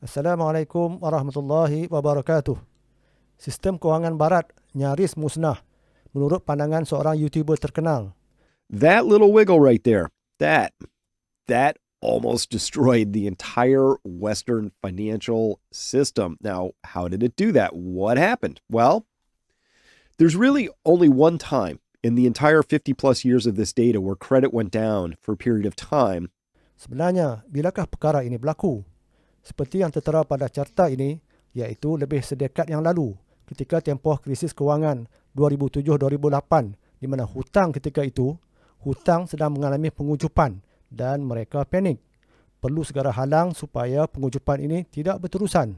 Assalamualaikum warahmatullahi wabarakatuh. Sistem kewangan barat nyaris musnah menurut pandangan seorang YouTuber terkenal. That little wiggle right there, that almost destroyed the entire Western financial system. Now, how did it do that? What happened? Well, there's really only one time in the entire 50 plus years of this data where credit went down for a period of time. Sebenarnya, bilakah perkara ini berlaku? Seperti yang tertera pada carta ini, iaitu lebih sedekad yang lalu, ketika tempoh krisis kewangan 2007-2008, di mana hutang ketika itu, hutang sedang mengalami pengucupan dan mereka panik. Perlu segera halang supaya pengucupan ini tidak berterusan.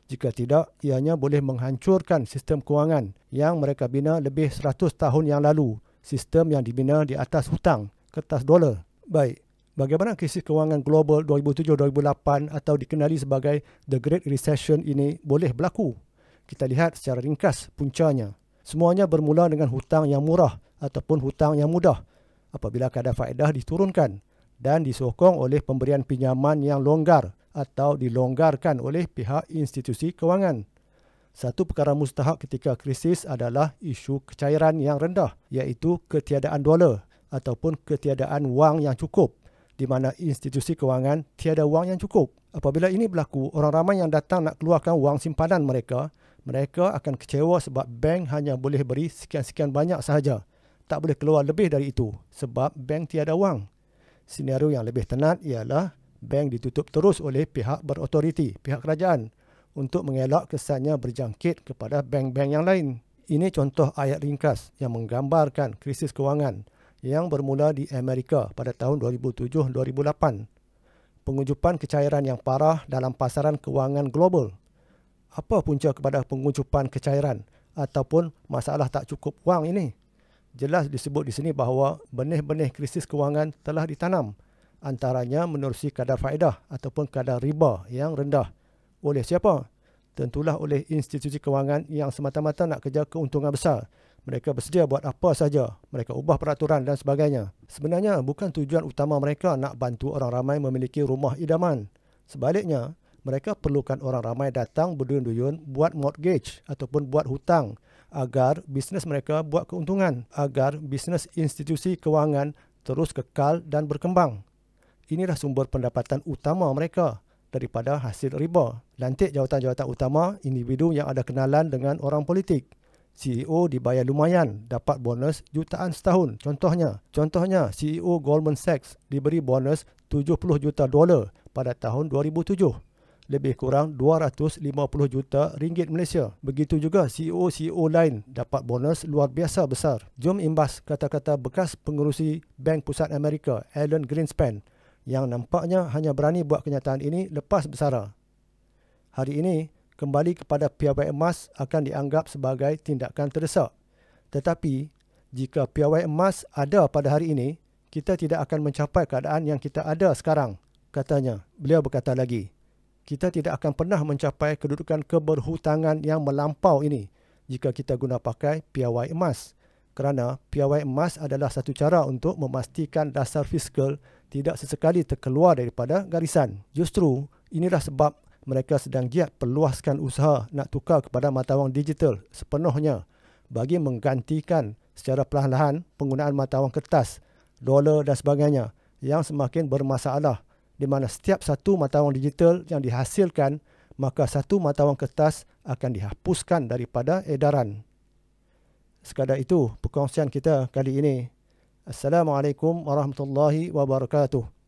Jika tidak, ianya boleh menghancurkan sistem kewangan yang mereka bina lebih 100 tahun yang lalu, sistem yang dibina di atas hutang, kertas dolar. Baik, bagaimana krisis kewangan global 2007-2008 atau dikenali sebagai The Great Recession ini boleh berlaku? Kita lihat secara ringkas puncanya. Semuanya bermula dengan hutang yang murah ataupun hutang yang mudah apabila kadar faedah diturunkan dan disokong oleh pemberian pinjaman yang longgar atau dilonggarkan oleh pihak institusi kewangan. Satu perkara mustahak ketika krisis adalah isu kecairan yang rendah, iaitu ketiadaan dolar ataupun ketiadaan wang yang cukup, di mana institusi kewangan tiada wang yang cukup. Apabila ini berlaku, orang ramai yang datang nak keluarkan wang simpanan mereka akan kecewa sebab bank hanya boleh beri sekian-sekian banyak sahaja. Tak boleh keluar lebih dari itu sebab bank tiada wang. Senario yang lebih tenat ialah bank ditutup terus oleh pihak berautoriti, pihak kerajaan, untuk mengelak kesannya berjangkit kepada bank-bank yang lain. Ini contoh ayat ringkas yang menggambarkan krisis kewangan yang bermula di Amerika pada tahun 2007-2008. Pengucupan kecairan yang parah dalam pasaran kewangan global. Apa punca kepada pengucupan kecairan ataupun masalah tak cukup wang ini? Jelas disebut di sini bahawa benih-benih krisis kewangan telah ditanam, antaranya menerusi kadar faedah ataupun kadar riba yang rendah. Oleh siapa? Tentulah oleh institusi kewangan yang semata-mata nak kejar keuntungan besar. Mereka bersedia buat apa saja. Mereka ubah peraturan dan sebagainya. Sebenarnya bukan tujuan utama mereka nak bantu orang ramai memiliki rumah idaman. Sebaliknya, mereka perlukan orang ramai datang berduyun-duyun buat mortgage ataupun buat hutang agar bisnes mereka buat keuntungan, agar bisnes institusi kewangan terus kekal dan berkembang. Inilah sumber pendapatan utama mereka daripada hasil riba. Lantik jawatan-jawatan utama, individu yang ada kenalan dengan orang politik. CEO dibayar lumayan, dapat bonus jutaan setahun. Contohnya CEO Goldman Sachs diberi bonus 70 juta dolar pada tahun 2007. Lebih kurang 250 juta ringgit Malaysia. Begitu juga CEO-CEO lain dapat bonus luar biasa besar. Jom imbas kata-kata bekas pengerusi Bank Pusat Amerika, Alan Greenspan, yang nampaknya hanya berani buat kenyataan ini lepas bersara. Hari ini, kembali kepada piawai emas akan dianggap sebagai tindakan terdesak. Tetapi, jika piawai emas ada pada hari ini, kita tidak akan mencapai keadaan yang kita ada sekarang, katanya. Beliau berkata lagi, kita tidak akan pernah mencapai kedudukan keberhutangan yang melampau ini jika kita guna pakai piawai emas. Kerana piawai emas adalah satu cara untuk memastikan dasar fiskal tidak sesekali terkeluar daripada garisan. Justru inilah sebab mereka sedang giat perluaskan usaha nak tukar kepada mata wang digital sepenuhnya bagi menggantikan secara perlahan-lahan penggunaan mata wang kertas, dolar dan sebagainya yang semakin bermasalah, di mana setiap satu mata wang digital yang dihasilkan, maka satu mata wang kertas akan dihapuskan daripada edaran. Sekadar itu perkongsian kita kali ini. Assalamualaikum warahmatullahi wabarakatuh.